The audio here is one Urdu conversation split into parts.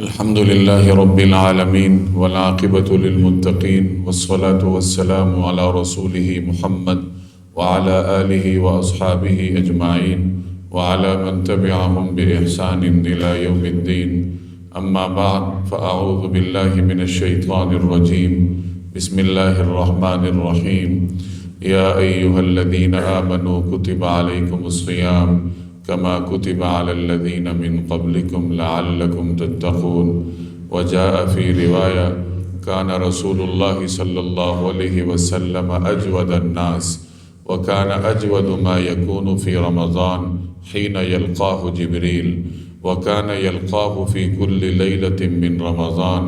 الحمد لله رب العالمين والعاقبة للمتقين والصلاة والسلام على رسوله محمد وعلى آله وأصحابه أجمعين وعلى من تبعهم بإحسان إلى يوم الدين. أما بعد فأعوذ بالله من الشيطان الرجيم. بسم الله الرحمن الرحيم. يا أيها الذين آمنوا كتب عليكم الصيام كما كتب على الذين من قبلكم لعلكم تتقون. وجاء في رواية كان رسول الله صلى الله عليه وسلم أجود الناس وكان أجود ما يكون في رمضان حين يلقاه جبريل وكان يلقاه في كل ليلة من رمضان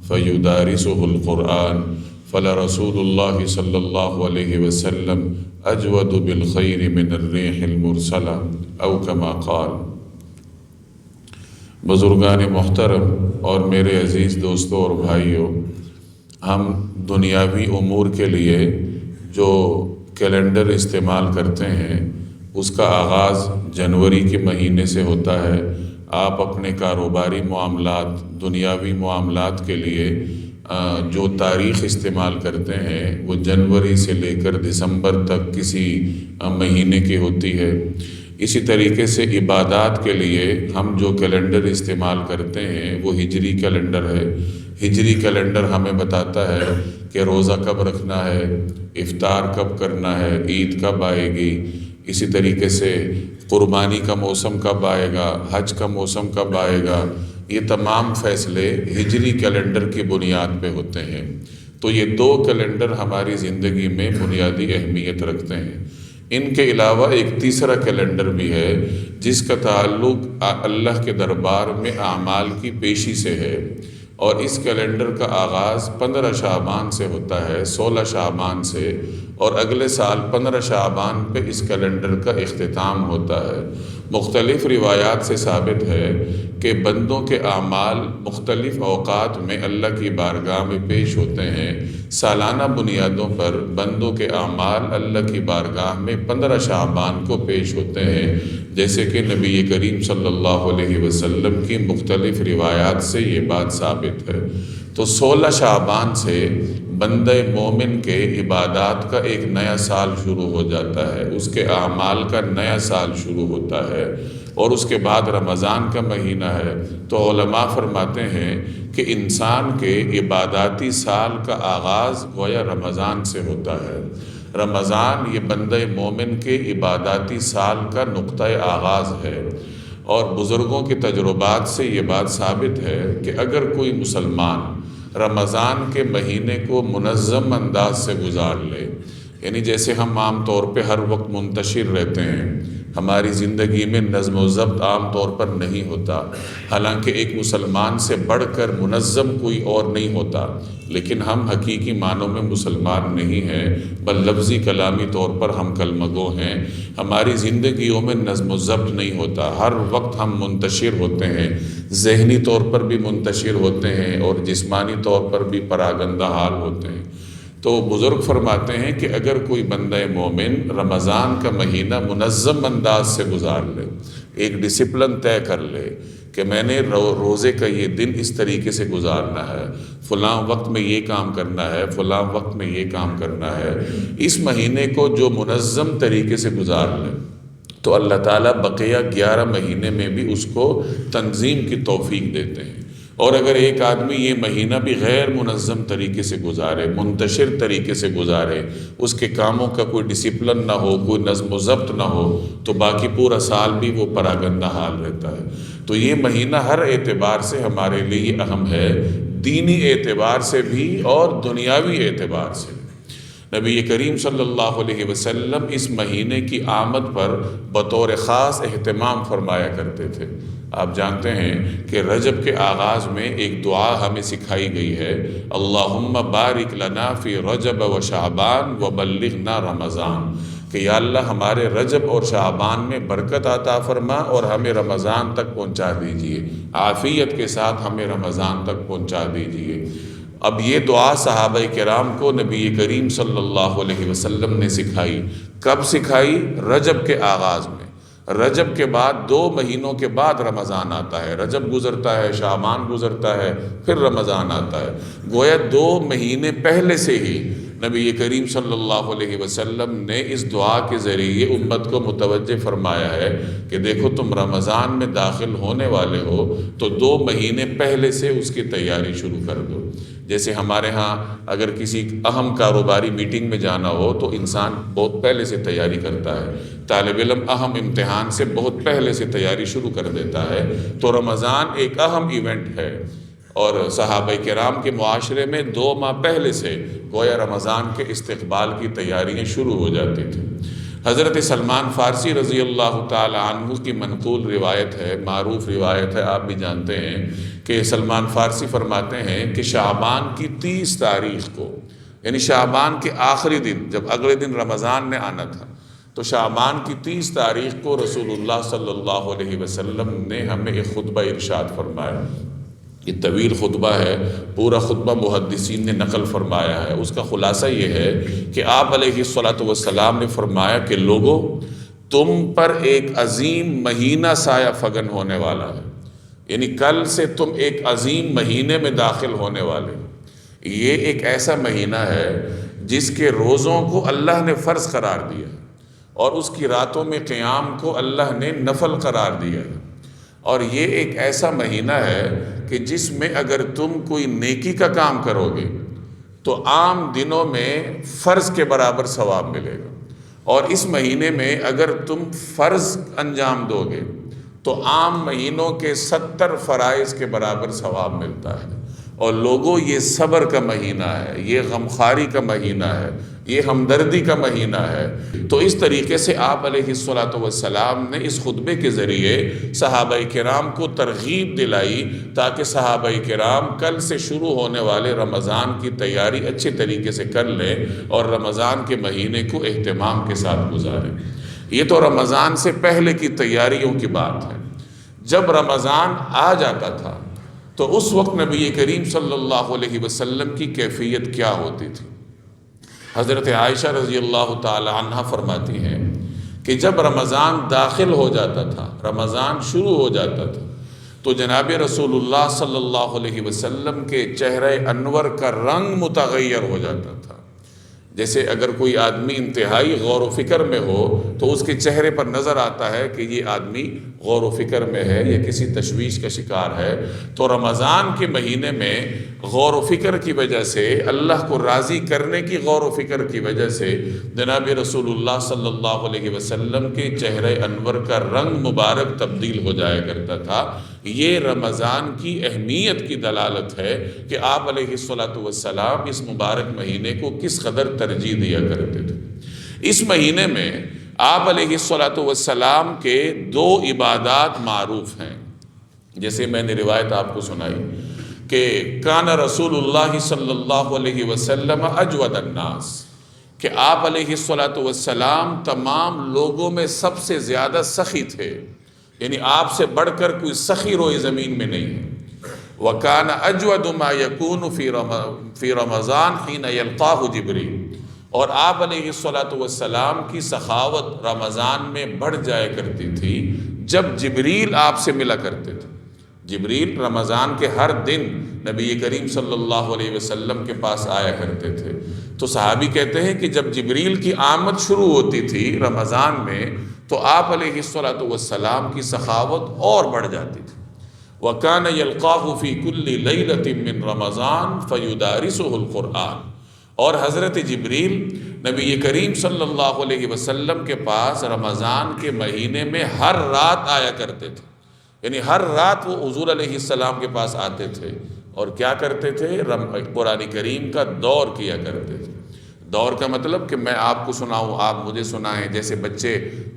فيدارسه القرآن فلرسول الله صلی اللہ علیہ وسلم اجود بالخیر من الریح المرسلہ او کما قال. بزرگان محترم اور میرے عزیز دوستوں اور بھائیوں، ہم دنیاوی امور کے لیے جو کیلنڈر استعمال کرتے ہیں اس کا آغاز جنوری کے مہینے سے ہوتا ہے. آپ اپنے کاروباری معاملات، دنیاوی معاملات کے لیے جو تاریخ استعمال کرتے ہیں وہ جنوری سے لے کر دسمبر تک کسی مہینے کی ہوتی ہے. اسی طریقے سے عبادات کے لیے ہم جو کیلنڈر استعمال کرتے ہیں وہ ہجری کیلنڈر ہے. ہجری کیلنڈر ہمیں بتاتا ہے کہ روزہ کب رکھنا ہے، افطار کب کرنا ہے، عید کب آئے گی، اسی طریقے سے قربانی کا موسم کب آئے گا، حج کا موسم کب آئے گا. یہ تمام فیصلے ہجری کیلنڈر کی بنیاد پہ ہوتے ہیں. تو یہ دو کیلنڈر ہماری زندگی میں بنیادی اہمیت رکھتے ہیں. ان کے علاوہ ایک تیسرا کیلنڈر بھی ہے جس کا تعلق اللہ کے دربار میں اعمال کی پیشی سے ہے، اور اس کیلنڈر کا آغاز 15 شعبان سے ہوتا ہے، 16 شعبان سے، اور اگلے سال 15 شعبان پہ اس کیلنڈر کا اختتام ہوتا ہے. مختلف روایات سے ثابت ہے کہ بندوں کے اعمال مختلف اوقات میں اللہ کی بارگاہ میں پیش ہوتے ہیں. سالانہ بنیادوں پر بندوں کے اعمال اللہ کی بارگاہ میں 15 شعبان کو پیش ہوتے ہیں، جیسے کہ نبی کریم صلی اللہ علیہ وسلم کی مختلف روایات سے یہ بات ثابت ہے. تو 16 شعبان سے بندہ مومن کے عبادات کا ایک نیا سال شروع ہو جاتا ہے، اس کے اعمال کا نیا سال شروع ہوتا ہے. اور اس کے بعد رمضان کا مہینہ ہے. تو علماء فرماتے ہیں کہ انسان کے عباداتی سال کا آغاز گویا رمضان سے ہوتا ہے. رمضان یہ بندہ مومن کے عباداتی سال کا نقطۂ آغاز ہے. اور بزرگوں کے تجربات سے یہ بات ثابت ہے کہ اگر کوئی مسلمان رمضان کے مہینے کو منظم انداز سے گزار لے، یعنی جیسے ہم عام طور پہ ہر وقت منتشر رہتے ہیں، ہماری زندگی میں نظم و ضبط عام طور پر نہیں ہوتا، حالانکہ ایک مسلمان سے بڑھ کر منظم کوئی اور نہیں ہوتا، لیکن ہم حقیقی معنوں میں مسلمان نہیں ہیں، بل لفظی کلامی طور پر ہم کلمہ گو ہیں. ہماری زندگیوں میں نظم و ضبط نہیں ہوتا، ہر وقت ہم منتشر ہوتے ہیں، ذہنی طور پر بھی منتشر ہوتے ہیں اور جسمانی طور پر بھی پراگندہ حال ہوتے ہیں. تو بزرگ فرماتے ہیں کہ اگر کوئی بندہ مومن رمضان کا مہینہ منظم انداز سے گزار لے، ایک ڈسپلن طے کر لے کہ میں نے روزے کا یہ دن اس طریقے سے گزارنا ہے، فلاں وقت میں یہ کام کرنا ہے، فلاں وقت میں یہ کام کرنا ہے، اس مہینے کو جو منظم طریقے سے گزار لے تو اللہ تعالیٰ بقیہ 11 مہینے میں بھی اس کو تنظیم کی توفیق دیتے ہیں. اور اگر ایک آدمی یہ مہینہ بھی غیر منظم طریقے سے گزارے، منتشر طریقے سے گزارے، اس کے کاموں کا کوئی ڈسپلن نہ ہو، کوئی نظم و ضبط نہ ہو، تو باقی پورا سال بھی وہ پراگندہ حال رہتا ہے. تو یہ مہینہ ہر اعتبار سے ہمارے لیے اہم ہے، دینی اعتبار سے بھی اور دنیاوی اعتبار سے. نبی کریم صلی اللہ علیہ وسلم اس مہینے کی آمد پر بطور خاص اہتمام فرمایا کرتے تھے. آپ جانتے ہیں کہ رجب کے آغاز میں ایک دعا ہمیں سکھائی گئی ہے، اللہم بارک لنا فی رجب و شعبان و بلغنا رمضان، کہ یا اللہ ہمارے رجب اور شعبان میں برکت عطا فرما اور ہمیں رمضان تک پہنچا دیجئے، عافیت کے ساتھ ہمیں رمضان تک پہنچا دیجئے. اب یہ دعا صحابہ کرام کو نبی کریم صلی اللہ علیہ وسلم نے سکھائی. کب سکھائی؟ رجب کے آغاز میں. رجب کے بعد 2 مہینوں کے بعد رمضان آتا ہے، رجب گزرتا ہے، شعبان گزرتا ہے، پھر رمضان آتا ہے۔ گویا 2 مہینے پہلے سے ہی نبی کریم صلی اللہ علیہ وسلم نے اس دعا کے ذریعے امت کو متوجہ فرمایا ہے کہ دیکھو تم رمضان میں داخل ہونے والے ہو تو 2 مہینے پہلے سے اس کی تیاری شروع کر دو۔ جیسے ہمارے ہاں اگر کسی اہم کاروباری میٹنگ میں جانا ہو تو انسان بہت پہلے سے تیاری کرتا ہے، طالب علم اہم امتحان سے بہت پہلے سے تیاری شروع کر دیتا ہے۔ تو رمضان ایک اہم ایونٹ ہے، اور صحابہ کرام کے معاشرے میں 2 ماہ پہلے سے گویا رمضان کے استقبال کی تیاریاں شروع ہو جاتی تھیں۔ حضرت سلمان فارسی رضی اللہ تعالی عنہ کی منقول روایت ہے، معروف روایت ہے، آپ بھی جانتے ہیں کہ سلمان فارسی فرماتے ہیں کہ شعبان کی 30 تاریخ کو، یعنی شعبان کے آخری دن، جب اگلے دن رمضان نے آنا تھا، تو شعبان کی 30 تاریخ کو رسول اللہ صلی اللہ علیہ وسلم نے ہمیں ایک خطبہ ارشاد فرمایا۔ یہ طویل خطبہ ہے، پورا خطبہ محدثین نے نقل فرمایا ہے۔ اس کا خلاصہ یہ ہے کہ آپ علیہ الصلاۃ والسلام نے فرمایا کہ لوگو، تم پر ایک عظیم مہینہ سایہ فگن ہونے والا ہے، یعنی کل سے تم ایک عظیم مہینے میں داخل ہونے والے ہو۔ یہ ایک ایسا مہینہ ہے جس کے روزوں کو اللہ نے فرض قرار دیا ہے، اور اس کی راتوں میں قیام کو اللہ نے نفل قرار دیا ہے۔ اور یہ ایک ایسا مہینہ ہے کہ جس میں اگر تم کوئی نیکی کا کام کرو گے تو عام دنوں میں فرض کے برابر ثواب ملے گا، اور اس مہینے میں اگر تم فرض انجام دو گے تو عام مہینوں کے 70 فرائض کے برابر ثواب ملتا ہے۔ اور لوگوں، یہ صبر کا مہینہ ہے، یہ غمخواری کا مہینہ ہے، یہ ہمدردی کا مہینہ ہے۔ تو اس طریقے سے آپ علیہ الصلاۃ والسلام نے اس خطبے کے ذریعے صحابہ کرام کو ترغیب دلائی تاکہ صحابہ کرام کل سے شروع ہونے والے رمضان کی تیاری اچھے طریقے سے کر لیں اور رمضان کے مہینے کو اہتمام کے ساتھ گزاریں۔ یہ تو رمضان سے پہلے کی تیاریوں کی بات ہے۔ جب رمضان آ جاتا تھا تو اس وقت نبی کریم صلی اللہ علیہ وسلم کی کیفیت کیا ہوتی تھی؟ حضرت عائشہ رضی اللہ تعالی عنہ فرماتی ہیں کہ جب رمضان داخل ہو جاتا تھا، رمضان شروع ہو جاتا تھا، تو جناب رسول اللہ صلی اللہ علیہ وسلم کے چہرہ انور کا رنگ متغیر ہو جاتا تھا۔ جیسے اگر کوئی آدمی انتہائی غور و فکر میں ہو تو اس کے چہرے پر نظر آتا ہے کہ یہ آدمی غور و فکر میں ہے یا کسی تشویش کا شکار ہے۔ تو رمضان کے مہینے میں غور و فکر کی وجہ سے، اللہ کو راضی کرنے کی غور و فکر کی وجہ سے جناب رسول اللہ صلی اللہ علیہ وسلم کے چہرہ انور کا رنگ مبارک تبدیل ہو جایا کرتا تھا۔ یہ رمضان کی اہمیت کی دلالت ہے کہ آپ علیہ الصلاۃ والسلام اس مبارک مہینے کو کس قدر ترجیح دیا کرتے تھے۔ اس مہینے میں آپ علیہ الصلاۃ والسلام کے 2 عبادات معروف ہیں۔ جیسے میں نے روایت آپ کو سنائی کہ کان رسول اللہ صلی اللہ علیہ وسلم اجود الناس، کہ آپ علیہ الصلاۃ والسلام تمام لوگوں میں سب سے زیادہ سخی تھے، یعنی آپ سے بڑھ کر کوئی سخی روئے زمین میں نہیں ہے۔ وَكَانَ أَجْوَدُ مَا يَكُونُ فِي رَمَضَانِ حِينَ يَلْقَاهُ جِبْرِيلُ، اور آپ علیہ الصلاۃ والسلام کی سخاوت رمضان میں بڑھ جایا کرتی تھی جب جبریل آپ سے ملا کرتے تھے۔ جبریل رمضان کے ہر دن نبی کریم صلی اللہ علیہ وسلم کے پاس آیا کرتے تھے۔ تو صحابی کہتے ہیں کہ جب جبریل کی آمد شروع ہوتی تھی رمضان میں تو آپ علیہ الصلاۃ والسلام کی سخاوت اور بڑھ جاتی تھی۔ وَكَانَ يَلْقَاهُ فِي كُلِّ لَيْلَةٍ مِّن رَمَضَانَ فَيُدَارِسُهُ الْقُرْآنَ، اور حضرت جبریل نبی کریم صلی اللہ علیہ وسلم کے پاس رمضان کے مہینے میں ہر رات آیا کرتے تھے، یعنی ہر رات وہ حضور علیہ السلام کے پاس آتے تھے اور کیا کرتے تھے؟ قرآن کریم کا دور کیا کرتے تھے۔ دور کا مطلب کہ میں آپ کو سناؤں، آپ مجھے سنائیں، جیسے بچے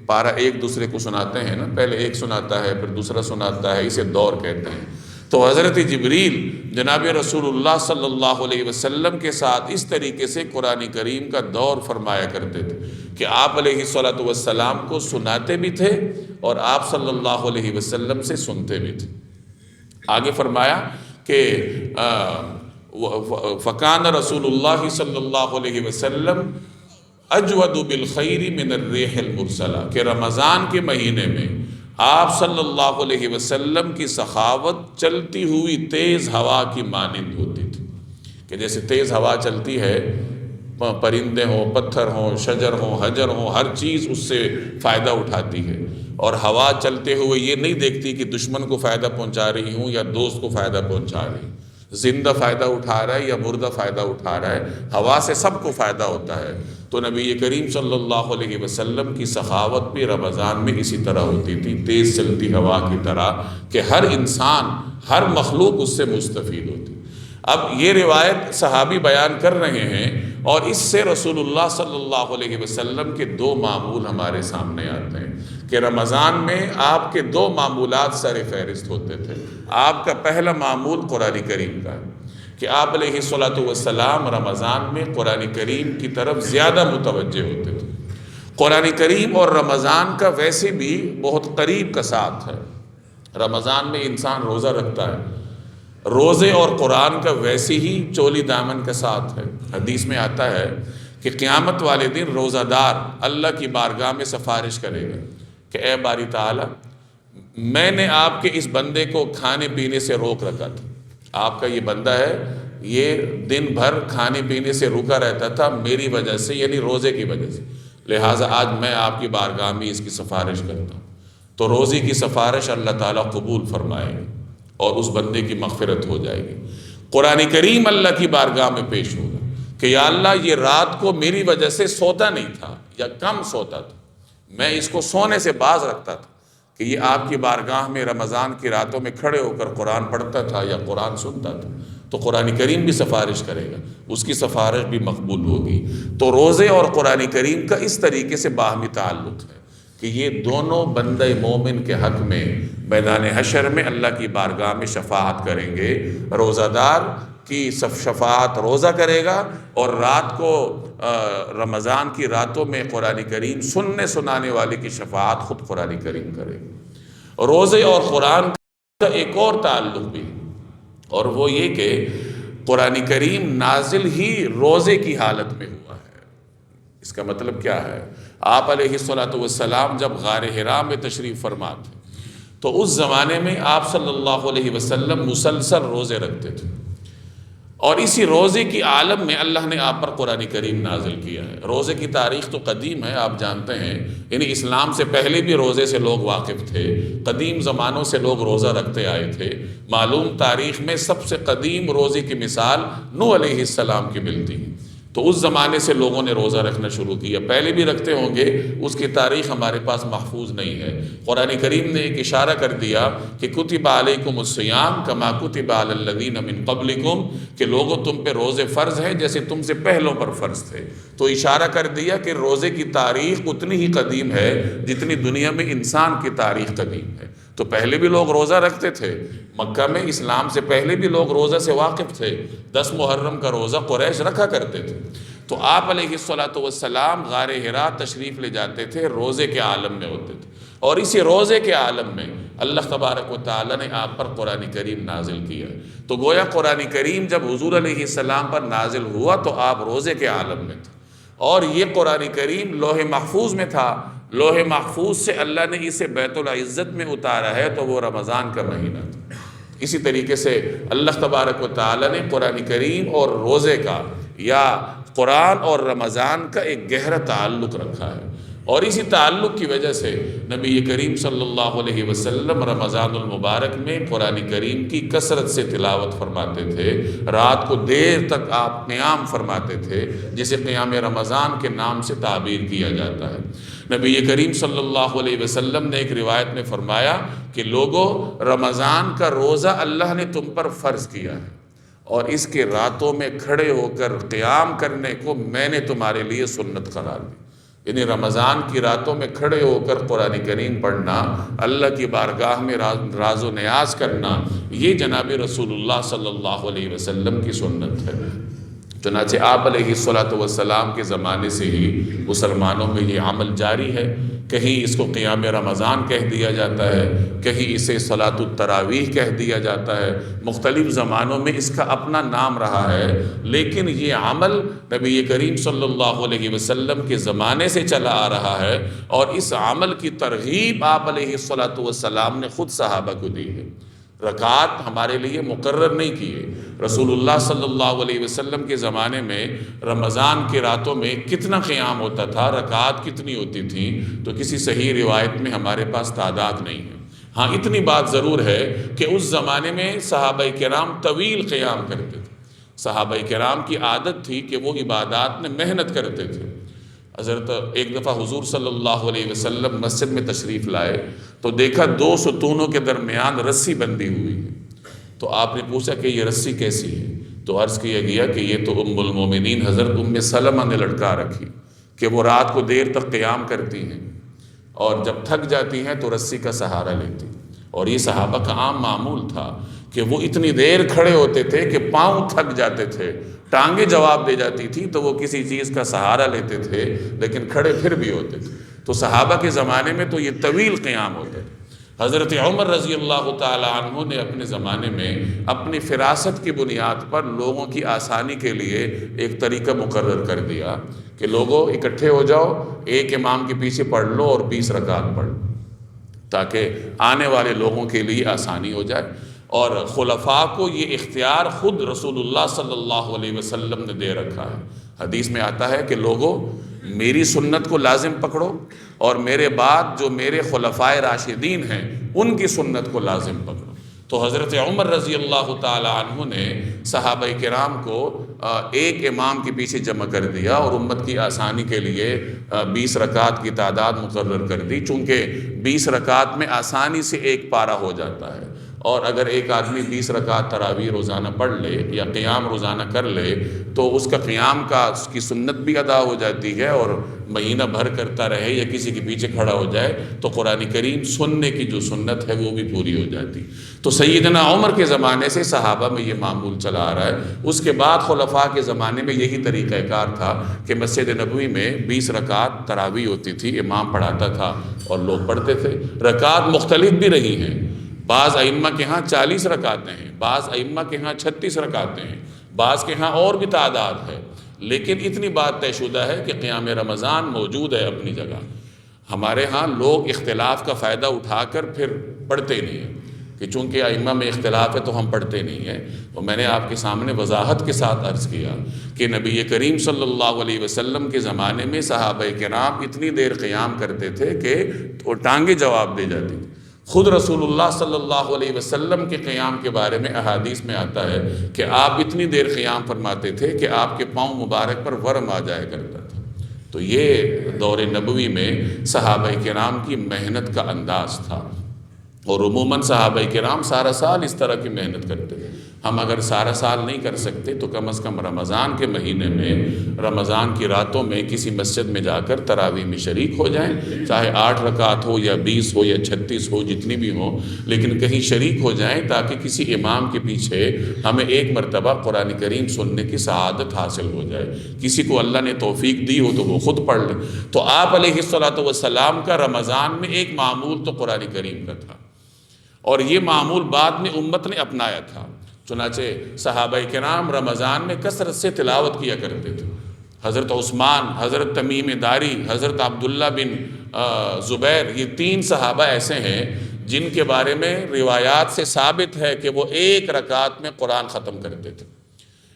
پارہ ایک دوسرے کو سناتے ہیں نا، پہلے ایک سناتا ہے پھر دوسرا سناتا ہے، اسے دور کہتے ہیں۔ تو حضرت جبریل جناب رسول اللہ صلی اللہ علیہ وسلم کے ساتھ اس طریقے سے قرآن کریم کا دور فرمایا کرتے تھے کہ آپ علیہ الصلاۃ والسلام کو سناتے بھی تھے اور آپ صلی اللہ علیہ وسلم سے سنتے بھی تھے۔ آگے فرمایا کہ فَكَانَ رسول اللہ صلی اللہ علیہ وسلم اجود بالخیر من الریح المرسلہ، کہ رمضان کے مہینے میں آپ صلی اللہ علیہ وسلم کی سخاوت چلتی ہوئی تیز ہوا کی مانند ہوتی تھی، کہ جیسے تیز ہوا چلتی ہے، پرندے ہوں، پتھر ہوں، شجر ہوں، حجر ہوں، ہر چیز اس سے فائدہ اٹھاتی ہے، اور ہوا چلتے ہوئے یہ نہیں دیکھتی کہ دشمن کو فائدہ پہنچا رہی ہوں یا دوست کو فائدہ پہنچا رہی ہوں، زندہ فائدہ اٹھا رہا ہے یا مردہ فائدہ اٹھا رہا ہے، ہوا سے سب کو فائدہ ہوتا ہے۔ تو نبی کریم صلی اللہ علیہ وسلم کی سخاوت بھی رمضان میں اسی طرح ہوتی تھی، تیز چلتی ہوا کی طرح، کہ ہر انسان، ہر مخلوق اس سے مستفید ہوتی۔ اب یہ روایت صحابی بیان کر رہے ہیں، اور اس سے رسول اللہ صلی اللہ علیہ وسلم کے دو معمول ہمارے سامنے آتے ہیں کہ رمضان میں آپ کے دو معمولات سر فہرست ہوتے تھے۔ آپ کا پہلا معمول قرآن کریم کا ہے کہ آپ علیہ الصلوۃ والسلام رمضان میں قرآن کریم کی طرف زیادہ متوجہ ہوتے تھے۔ قرآن کریم اور رمضان کا ویسے بھی بہت قریب کا ساتھ ہے۔ رمضان میں انسان روزہ رکھتا ہے، روزے اور قرآن کا ویسے ہی چولی دامن کا ساتھ ہے۔ حدیث میں آتا ہے کہ قیامت والے دن روزہ دار اللہ کی بارگاہ میں سفارش کرے گا کہ اے باری تعالیٰ، میں نے آپ کے اس بندے کو کھانے پینے سے روک رکھا تھا، آپ کا یہ بندہ ہے، یہ دن بھر کھانے پینے سے رکا رہتا تھا میری وجہ سے، یعنی روزے کی وجہ سے، لہٰذا آج میں آپ کی بارگاہ میں اس کی سفارش کرتا ہوں۔ تو روزے کی سفارش اللہ تعالیٰ قبول فرمائے گا اور اس بندے کی مغفرت ہو جائے گی۔ قرآن کریم اللہ کی بارگاہ میں پیش ہوگا کہ یا اللہ، یہ رات کو میری وجہ سے سوتا نہیں تھا یا کم سوتا تھا، میں اس کو سونے سے باز رکھتا تھا کہ یہ آپ کی بارگاہ میں رمضان کی راتوں میں کھڑے ہو کر قرآن پڑھتا تھا یا قرآن سنتا تھا، تو قرآن کریم بھی سفارش کرے گا، اس کی سفارش بھی مقبول ہوگی۔ تو روزے اور قرآن کریم کا اس طریقے سے باہمی تعلق ہے کہ یہ دونوں بندہ مومن کے حق میں میدان حشر میں اللہ کی بارگاہ میں شفاعت کریں گے۔ روزہ دار کی شفاعت روزہ کرے گا، اور رات کو رمضان کی راتوں میں قرآن کریم سننے سنانے والے کی شفاعت خود قرآن کریم کرے گا۔ روزے اور قرآن کا ایک اور تعلق بھی، اور وہ یہ کہ قرآن کریم نازل ہی روزے کی حالت میں ہوا ہے۔ اس کا مطلب کیا ہے؟ آپ علیہ الصلوۃ والسلام جب غار حرا میں تشریف فرما تھے تو اس زمانے میں آپ صلی اللہ علیہ وسلم مسلسل روزے رکھتے تھے، اور اسی روزے کی عالم میں اللہ نے آپ پر قرآن کریم نازل کیا ہے۔ روزے کی تاریخ تو قدیم ہے، آپ جانتے ہیں، یعنی اسلام سے پہلے بھی روزے سے لوگ واقف تھے، قدیم زمانوں سے لوگ روزہ رکھتے آئے تھے۔ معلوم تاریخ میں سب سے قدیم روزے کی مثال نوح علیہ السلام کی ملتی ہے، تو اس زمانے سے لوگوں نے روزہ رکھنا شروع کیا، پہلے بھی رکھتے ہوں گے، اس کی تاریخ ہمارے پاس محفوظ نہیں ہے۔ قرآن کریم نے ایک اشارہ کر دیا کہ کتب علیکم الصیام کما کتب علی الذین من قبلکم، کہ لوگوں تم پہ روزے فرض ہیں جیسے تم سے پہلوں پر فرض تھے۔ تو اشارہ کر دیا کہ روزے کی تاریخ اتنی ہی قدیم ہے جتنی دنیا میں انسان کی تاریخ قدیم ہے۔ تو پہلے بھی لوگ روزہ رکھتے تھے، مکہ میں اسلام سے پہلے بھی لوگ روزہ سے واقف تھے، 10 محرم کا روزہ قریش رکھا کرتے تھے۔ تو آپ علیہ الصلوۃ والسلام غار حرا تشریف لے جاتے تھے، روزے کے عالم میں ہوتے تھے، اور اسی روزے کے عالم میں اللہ تبارک و تعالیٰ نے آپ پر قرآن کریم نازل کیا۔ تو گویا قرآن کریم جب حضور علیہ السلام پر نازل ہوا تو آپ روزے کے عالم میں تھے، اور یہ قرآن کریم لوح محفوظ میں تھا، لوح محفوظ سے اللہ نے اسے بیت العزت میں اتارا ہے، تو وہ رمضان کا مہینہ تھا۔ اسی طریقے سے اللہ تبارک و تعالیٰ نے قرآن کریم اور روزے کا، یا قرآن اور رمضان کا ایک گہرا تعلق رکھا ہے، اور اسی تعلق کی وجہ سے نبی کریم صلی اللہ علیہ وسلم رمضان المبارک میں قرآن کریم کی کثرت سے تلاوت فرماتے تھے، رات کو دیر تک آپ قیام فرماتے تھے، جسے قیام رمضان کے نام سے تعبیر کیا جاتا ہے۔ نبی کریم صلی اللہ علیہ وسلم نے ایک روایت میں فرمایا کہ لوگو، رمضان کا روزہ اللہ نے تم پر فرض کیا ہے، اور اس کے راتوں میں کھڑے ہو کر قیام کرنے کو میں نے تمہارے لیے سنت قرار دی۔ یعنی رمضان کی راتوں میں کھڑے ہو کر قرآن کریم پڑھنا، اللہ کی بارگاہ میں راز و نیاز کرنا، یہ جناب رسول اللہ صلی اللہ علیہ وسلم کی سنت ہے۔ چنانچہ آپ علیہ الصلوۃ والسلام کے زمانے سے ہی مسلمانوں میں یہ عمل جاری ہے. کہیں اس کو قیام رمضان کہہ دیا جاتا ہے، کہیں اسے صلاۃ التراویح کہہ دیا جاتا ہے. مختلف زمانوں میں اس کا اپنا نام رہا ہے، لیکن یہ عمل نبی کریم صلی اللہ علیہ وسلم کے زمانے سے چلا آ رہا ہے، اور اس عمل کی ترغیب آپ علیہ الصلوۃ والسلام نے خود صحابہ کو دی ہے. رکعات ہمارے لیے مقرر نہیں کیے. رسول اللہ صلی اللہ علیہ وسلم کے زمانے میں رمضان کی راتوں میں کتنا قیام ہوتا تھا، رکعات کتنی ہوتی تھیں، تو کسی صحیح روایت میں ہمارے پاس تعداد نہیں ہے. ہاں اتنی بات ضرور ہے کہ اس زمانے میں صحابہ کرام طویل قیام کرتے تھے. صحابہ کرام کی عادت تھی کہ وہ عبادات میں محنت کرتے تھے. حضرت ایک دفعہ حضور صلی اللہ علیہ وسلم مسجد میں تشریف لائے تو دیکھا 2 ستونوں کے درمیان رسی بندھی ہوئی ہے. تو آپ نے پوچھا کہ یہ رسی کیسی ہے؟ تو عرض کیا گیا کہ یہ تو ام المومنین حضرت ام سلمہ نے لٹکا رکھی کہ وہ رات کو دیر تک قیام کرتی ہیں اور جب تھک جاتی ہیں تو رسی کا سہارا لیتی. اور یہ صحابہ کا عام معمول تھا کہ وہ اتنی دیر کھڑے ہوتے تھے کہ پاؤں تھک جاتے تھے، ٹانگیں جواب دے جاتی تھی تو وہ کسی چیز کا سہارا لیتے تھے، لیکن کھڑے پھر بھی ہوتے تھے. تو صحابہ کے زمانے میں تو یہ طویل قیام ہوتے تھے. حضرت عمر رضی اللہ تعالی عنہ نے اپنے زمانے میں اپنی فراست کی بنیاد پر لوگوں کی آسانی کے لیے ایک طریقہ مقرر کر دیا کہ لوگوں اکٹھے ہو جاؤ، ایک امام کے پیچھے پڑھ لو اور 20 رکعت پڑھ لو، تاکہ آنے والے لوگوں کے لیے آسانی ہو جائے. اور خلفاء کو یہ اختیار خود رسول اللہ صلی اللہ علیہ وسلم نے دے رکھا ہے. حدیث میں آتا ہے کہ لوگوں میری سنت کو لازم پکڑو، اور میرے بعد جو میرے خلفاء راشدین ہیں ان کی سنت کو لازم پکڑو. تو حضرت عمر رضی اللہ تعالی عنہ نے صحابہ کرام کو ایک امام کے پیچھے جمع کر دیا اور امت کی آسانی کے لیے 20 رکعت کی تعداد مقرر کر دی. چونکہ 20 رکعت میں آسانی سے ایک پارہ ہو جاتا ہے، اور اگر ایک آدمی 20 رکعت تراویح روزانہ پڑھ لے یا قیام روزانہ کر لے تو اس کا قیام کا اس کی سنت بھی ادا ہو جاتی ہے، اور مہینہ بھر کرتا رہے یا کسی کے پیچھے کھڑا ہو جائے تو قرآن کریم سننے کی جو سنت ہے وہ بھی پوری ہو جاتی. تو سیدنا عمر کے زمانے سے صحابہ میں یہ معمول چلا آ رہا ہے. اس کے بعد خلفاء کے زمانے میں یہی طریقہ کار تھا کہ مسجد نبوی میں 20 رکعت تراویح ہوتی تھی، امام پڑھاتا تھا اور لوگ پڑھتے تھے. رکعت مختلف بھی رہی ہیں. بعض ائمہ کے ہاں 40 رکعتیں ہیں، بعض ائمہ کے ہاں 36 رکعتیں ہیں، بعض کے ہاں اور بھی تعداد ہے. لیکن اتنی بات طے شدہ ہے کہ قیام رمضان موجود ہے اپنی جگہ. ہمارے ہاں لوگ اختلاف کا فائدہ اٹھا کر پھر پڑھتے نہیں ہیں کہ چونکہ ائمہ میں اختلاف ہے تو ہم پڑھتے نہیں ہیں. اور میں نے آپ کے سامنے وضاحت کے ساتھ عرض کیا کہ نبی کریم صلی اللہ علیہ وسلم کے زمانے میں صحابہ کرام اتنی دیر قیام کرتے تھے کہ وہ ٹانگیں جواب دے جاتی تھی. خود رسول اللہ صلی اللہ علیہ وسلم کے قیام کے بارے میں احادیث میں آتا ہے کہ آپ اتنی دیر قیام فرماتے تھے کہ آپ کے پاؤں مبارک پر ورم آ جایا کرتا تھا. تو یہ دور نبوی میں صحابہ کرام کی محنت کا انداز تھا. اور عموماً صحابہ کرام سارا سال اس طرح کی محنت کرتے تھے. ہم اگر سارا سال نہیں کر سکتے تو کم از کم رمضان کے مہینے میں، رمضان کی راتوں میں کسی مسجد میں جا کر تراویح میں شریک ہو جائیں، چاہے 8 رکعت ہو یا 20 ہو یا 36 ہو، جتنی بھی ہوں، لیکن کہیں شریک ہو جائیں تاکہ کسی امام کے پیچھے ہمیں ایک مرتبہ قرآن کریم سننے کی سعادت حاصل ہو جائے. کسی کو اللہ نے توفیق دی ہو تو وہ خود پڑھ لے. تو آپ علیہ الصلوۃ والسلام کا رمضان میں ایک معمول تو قرآن کریم کا تھا، اور یہ معمول بعد میں امت نے اپنایا تھا. چنانچہ صحابہ کرام رمضان میں کثرت سے تلاوت کیا کرتے تھے. حضرت عثمان، حضرت تمیم داری، حضرت عبداللہ بن زبیر، یہ 3 صحابہ ایسے ہیں جن کے بارے میں روایات سے ثابت ہے کہ وہ 1 رکعت میں قرآن ختم کرتے تھے.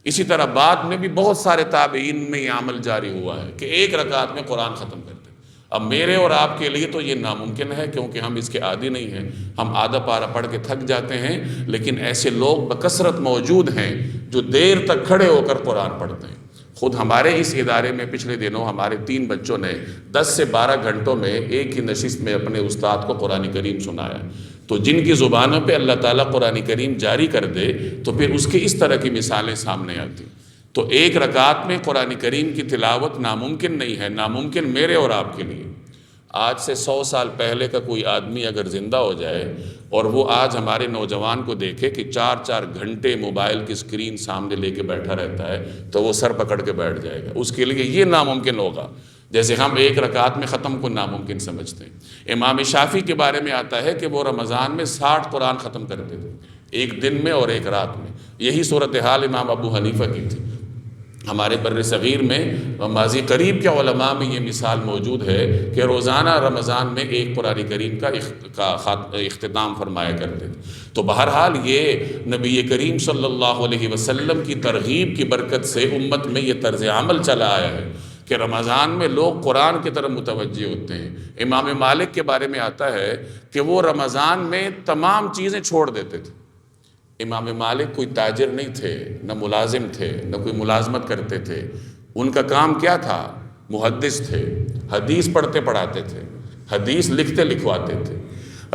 اسی طرح بعد میں بھی بہت سارے تابعین میں یہ عمل جاری ہوا ہے کہ 1 رکعت میں قرآن ختم کرتے. اب میرے اور آپ کے لیے تو یہ ناممکن ہے کیونکہ ہم اس کے عادی نہیں ہیں، ہم آدھا پارہ پڑھ کے تھک جاتے ہیں. لیکن ایسے لوگ بکثرت موجود ہیں جو دیر تک کھڑے ہو کر قرآن پڑھتے ہیں. خود ہمارے اس ادارے میں پچھلے دنوں ہمارے 3 بچوں نے 10 سے 12 گھنٹوں میں ایک ہی نشست میں اپنے استاد کو قرآن کریم سنایا. تو جن کی زبانوں پہ اللہ تعالیٰ قرآن کریم جاری کر دے تو پھر اس کی اس طرح کی مثالیں سامنے آتی. تو 1 رکعت میں قرآن کریم کی تلاوت ناممکن نہیں ہے، ناممکن میرے اور آپ کے لیے. آج سے 100 سال پہلے کا کوئی آدمی اگر زندہ ہو جائے اور وہ آج ہمارے نوجوان کو دیکھے کہ 4 گھنٹے موبائل کی اسکرین سامنے لے کے بیٹھا رہتا ہے تو وہ سر پکڑ کے بیٹھ جائے گا. اس کے لیے یہ ناممکن ہوگا جیسے ہم 1 رکعت میں ختم کو ناممکن سمجھتے ہیں. امام شافعی کے بارے میں آتا ہے کہ وہ رمضان میں 60 قرآن ختم کرتے تھے، 1 دن میں اور 1 رات میں. یہی صورتحال امام ابو حنیفہ کی تھی. ہمارے بر صغیر میں ماضی قریب کے علماء میں یہ مثال موجود ہے کہ روزانہ رمضان میں 1 قرآن کریم کا اختتام فرمایا کرتے تھے. تو بہرحال یہ نبی کریم صلی اللہ علیہ وسلم کی ترغیب کی برکت سے امت میں یہ طرز عمل چلا آیا ہے کہ رمضان میں لوگ قرآن کی طرف متوجہ ہوتے ہیں. امام مالک کے بارے میں آتا ہے کہ وہ رمضان میں تمام چیزیں چھوڑ دیتے تھے. امام مالک کوئی تاجر نہیں تھے، نہ ملازم تھے، نہ کوئی ملازمت کرتے تھے. ان کا کام کیا تھا؟ محدث تھے، حدیث پڑھتے پڑھاتے تھے، حدیث لکھتے لکھواتے تھے.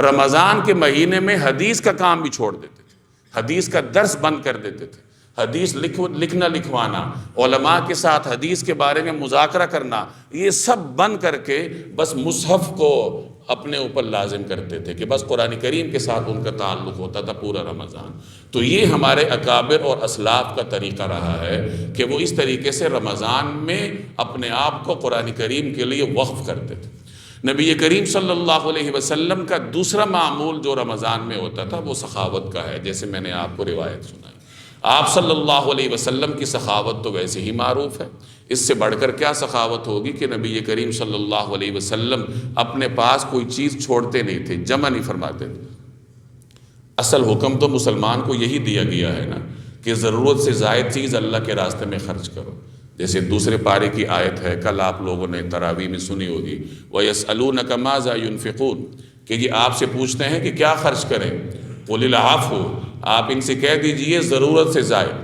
رمضان کے مہینے میں حدیث کا کام بھی چھوڑ دیتے تھے، حدیث کا درس بند کر دیتے تھے. حدیث لکھنا لکھوانا، علماء کے ساتھ حدیث کے بارے میں مذاکرہ کرنا، یہ سب بند کر کے بس مصحف کو اپنے اوپر لازم کرتے تھے کہ بس قرآن کریم کے ساتھ ان کا تعلق ہوتا تھا پورا رمضان. تو یہ ہمارے اکابر اور اسلاف کا طریقہ رہا ہے کہ وہ اس طریقے سے رمضان میں اپنے آپ کو قرآن کریم کے لیے وقف کرتے تھے. نبی کریم صلی اللہ علیہ وسلم کا دوسرا معمول جو رمضان میں ہوتا تھا وہ سخاوت کا ہے. جیسے میں نے آپ کو روایت سنائی، آپ صلی اللہ علیہ وسلم کی سخاوت تو ویسے ہی معروف ہے، اس سے بڑھ کر کیا سخاوت ہوگی کہ نبی کریم صلی اللہ علیہ وسلم اپنے پاس کوئی چیز چھوڑتے نہیں تھے، جمع نہیں فرماتے تھے. اصل حکم تو مسلمان کو یہی دیا گیا ہے نا کہ ضرورت سے زائد چیز اللہ کے راستے میں خرچ کرو. جیسے دوسرے پارے کی آیت ہے، کل آپ لوگوں نے تراویح میں سنی ہوگی، وَيَسْأَلُونَكَ مَاذَا يُنْفِقُونَ، کہ یہ آپ سے پوچھتے ہیں کہ کیا خرچ کریں. قُلِ الْعَفْوَ، آپ ان سے کہہ دیجئے ضرورت سے زائد،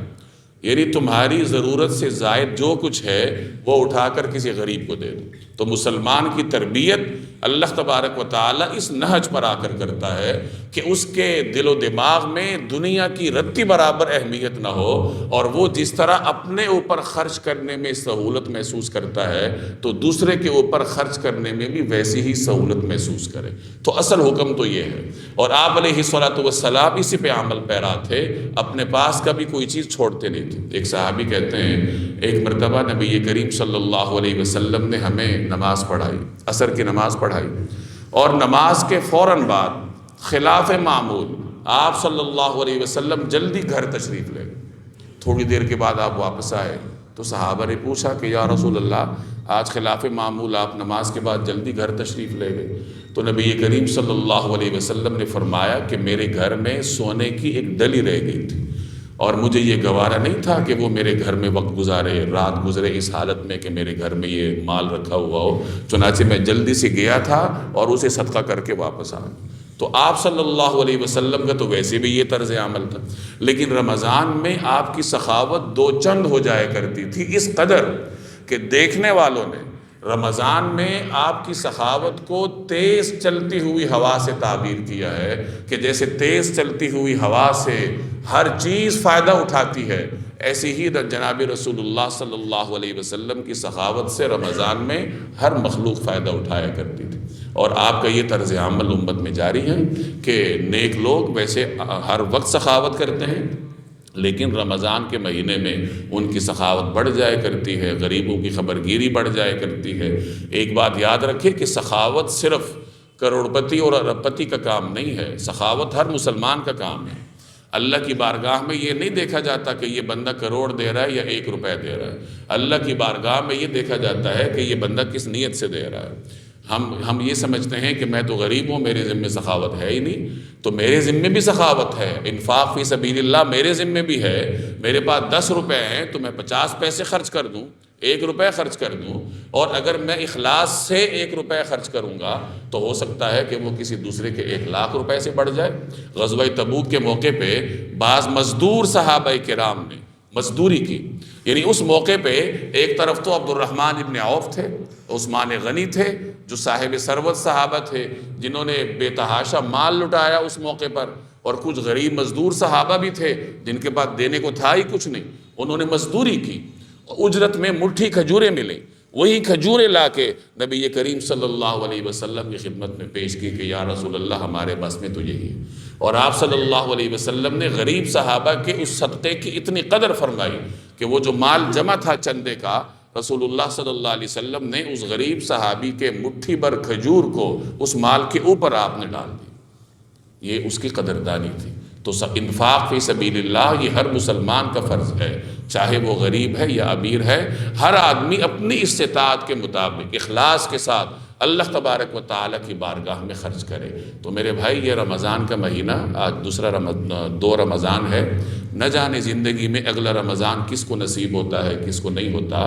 یعنی تمہاری ضرورت سے زائد جو کچھ ہے وہ اٹھا کر کسی غریب کو دے دو. تو مسلمان کی تربیت اللہ تبارک و تعالیٰ اس نہج پر آ کر کرتا ہے کہ اس کے دل و دماغ میں دنیا کی رتی برابر اہمیت نہ ہو، اور وہ جس طرح اپنے اوپر خرچ کرنے میں سہولت محسوس کرتا ہے تو دوسرے کے اوپر خرچ کرنے میں بھی ویسی ہی سہولت محسوس کرے. تو اصل حکم تو یہ ہے، اور آپ علیہ الصلوۃ والسلام اسی پہ عمل پیرا تھے، اپنے پاس کبھی کوئی چیز چھوڑتے نہیں تھے. ایک صحابی کہتے ہیں ایک مرتبہ نبی کریم صلی اللہ علیہ وسلم نے ہمیں نماز پڑھائی، عصر کی نماز پڑھائی، اور نماز کے فوراً بعد خلاف معمول آپ صلی اللہ علیہ وسلم جلدی گھر تشریف لے گئے. تھوڑی دیر کے بعد آپ واپس آئے تو صحابہ نے پوچھا کہ یا رسول اللہ، آج خلاف معمول آپ نماز کے بعد جلدی گھر تشریف لے گئے. تو نبی کریم صلی اللہ علیہ وسلم نے فرمایا کہ میرے گھر میں سونے کی ایک ڈلی رہ گئی تھی، اور مجھے یہ گوارا نہیں تھا کہ وہ میرے گھر میں وقت گزارے، رات گزرے اس حالت میں کہ میرے گھر میں یہ مال رکھا ہوا ہو. چنانچہ میں جلدی سے گیا تھا اور اسے صدقہ کر کے واپس آیا. تو آپ صلی اللہ علیہ وسلم کا تو ویسے بھی یہ طرز عمل تھا، لیکن رمضان میں آپ کی سخاوت 2 چند ہو جایا کرتی تھی، اس قدر کہ دیکھنے والوں نے رمضان میں آپ کی سخاوت کو تیز چلتی ہوئی ہوا سے تعبیر کیا ہے کہ جیسے تیز چلتی ہوئی ہوا سے ہر چیز فائدہ اٹھاتی ہے، ایسی ہی جناب رسول اللہ صلی اللہ علیہ وسلم کی سخاوت سے رمضان میں ہر مخلوق فائدہ اٹھایا کرتی تھی. اور آپ کا یہ طرز عمل امت میں جاری ہے کہ نیک لوگ ویسے ہر وقت سخاوت کرتے ہیں، لیکن رمضان کے مہینے میں ان کی سخاوت بڑھ جایا کرتی ہے، غریبوں کی خبرگیری بڑھ جایا کرتی ہے. ایک بات یاد رکھیں کہ سخاوت صرف کروڑ پتی اور ارب پتی کا کام نہیں ہے، سخاوت ہر مسلمان کا کام ہے. اللہ کی بارگاہ میں یہ نہیں دیکھا جاتا کہ یہ بندہ کروڑ دے رہا ہے یا 1 روپے دے رہا ہے. اللہ کی بارگاہ میں یہ دیکھا جاتا ہے کہ یہ بندہ کس نیت سے دے رہا ہے. ہم یہ سمجھتے ہیں کہ میں تو غریب ہوں، میرے ذمے سخاوت ہے ہی نہیں. تو میرے ذمے بھی سخاوت ہے، انفاق فی سبیل اللہ میرے ذمے بھی ہے. میرے پاس 10 روپے ہیں تو میں 50 پیسے خرچ کر دوں، 1 روپے خرچ کر دوں، اور اگر میں اخلاص سے 1 روپے خرچ کروں گا تو ہو سکتا ہے کہ وہ کسی دوسرے کے 1 لاکھ روپے سے بڑھ جائے. غزوہ تبوک کے موقع پہ بعض مزدور صحابہ کرام نے مزدوری کی، یعنی اس موقع پہ ایک طرف تو عبد الرحمن ابن عوف تھے، عثمان غنی تھے جو صاحب ثروت صحابہ تھے جنہوں نے بے تحاشا مال لٹایا اس موقع پر، اور کچھ غریب مزدور صحابہ بھی تھے جن کے پاس دینے کو تھا ہی کچھ نہیں. انہوں نے مزدوری کی، اجرت میں مٹھی کھجوریں ملیں، وہی کھجوریں لا کے نبی کریم صلی اللہ علیہ وسلم کی خدمت میں پیش کی کہ یا رسول اللہ ہمارے بس میں تو یہی ہے۔ اور آپ صلی اللہ علیہ وسلم نے غریب صحابہ کے اس صدقے کی اتنی قدر فرمائی کہ وہ جو مال جمع تھا چندے کا، رسول اللہ صلی اللہ علیہ وسلم نے اس غریب صحابی کے مٹھی بھر کھجور کو اس مال کے اوپر آپ نے ڈال دی۔ یہ اس کی قدردانی تھی۔ تو انفاق فی سبیل اللہ یہ ہر مسلمان کا فرض ہے، چاہے وہ غریب ہے یا امیر ہے، ہر آدمی اپنی استطاعت کے مطابق اخلاص کے ساتھ اللہ تبارک و تعالیٰ کی بارگاہ میں خرچ کرے۔ تو میرے بھائی، یہ رمضان کا مہینہ آج دو رمضان ہے، نہ جانے زندگی میں اگلا رمضان کس کو نصیب ہوتا ہے کس کو نہیں ہوتا۔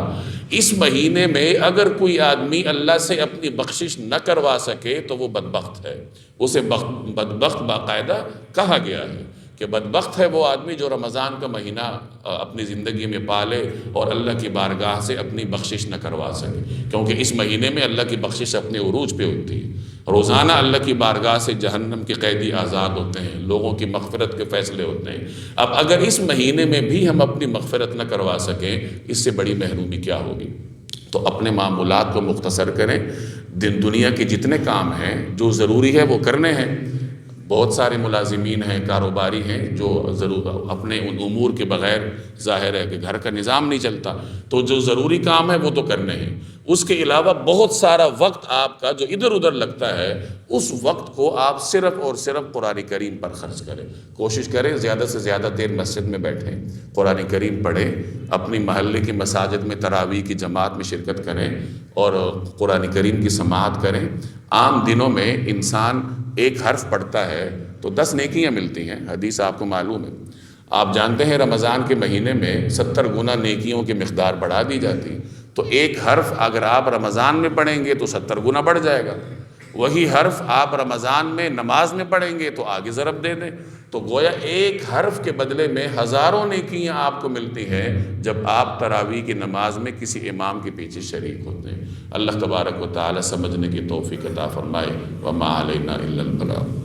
اس مہینے میں اگر کوئی آدمی اللہ سے اپنی بخشش نہ کروا سکے تو وہ بدبخت ہے، اسے بدبخت باقاعدہ کہا گیا ہے کہ بدبخت ہے وہ آدمی جو رمضان کا مہینہ اپنی زندگی میں پالے اور اللہ کی بارگاہ سے اپنی بخشش نہ کروا سکے، کیونکہ اس مہینے میں اللہ کی بخشش اپنے عروج پہ ہوتی ہے۔ روزانہ اللہ کی بارگاہ سے جہنم کے قیدی آزاد ہوتے ہیں، لوگوں کی مغفرت کے فیصلے ہوتے ہیں۔ اب اگر اس مہینے میں بھی ہم اپنی مغفرت نہ کروا سکیں، اس سے بڑی محرومی کیا ہوگی؟ تو اپنے معمولات کو مختصر کریں، دنیا کے جتنے کام ہیں جو ضروری ہے وہ کرنے ہیں۔ بہت سارے ملازمین ہیں، کاروباری ہیں جو ضرور اپنے ان امور کے بغیر ظاہر ہے کہ گھر کا نظام نہیں چلتا، تو جو ضروری کام ہے وہ تو کرنے ہیں۔ اس کے علاوہ بہت سارا وقت آپ کا جو ادھر ادھر لگتا ہے، اس وقت کو آپ صرف اور صرف قرآن کریم پر خرچ کریں۔ کوشش کریں زیادہ سے زیادہ دیر مسجد میں بیٹھیں، قرآن کریم پڑھیں، اپنی محلے کی مساجد میں تراویح کی جماعت میں شرکت کریں اور قرآن کریم کی سماعت کریں۔ عام دنوں میں انسان ایک حرف پڑھتا ہے تو 10 نیکیاں ملتی ہیں، حدیث آپ کو معلوم ہے۔ آپ جانتے ہیں رمضان کے مہینے میں 70 گنا نیکیوں کی مقدار بڑھا دی جاتی، تو ایک حرف اگر آپ رمضان میں پڑھیں گے تو 70 گنا بڑھ جائے گا۔ وہی حرف آپ رمضان میں نماز میں پڑھیں گے تو آگے ضرب دے دیں، تو گویا ایک حرف کے بدلے میں ہزاروں نیکیاں آپ کو ملتی ہیں جب آپ تراویح کی نماز میں کسی امام کے پیچھے شریک ہوتے ہیں۔ اللہ تبارک و تعالی سمجھنے کی توفیق عطا فرمائے۔ وما علینا الا البلاغ۔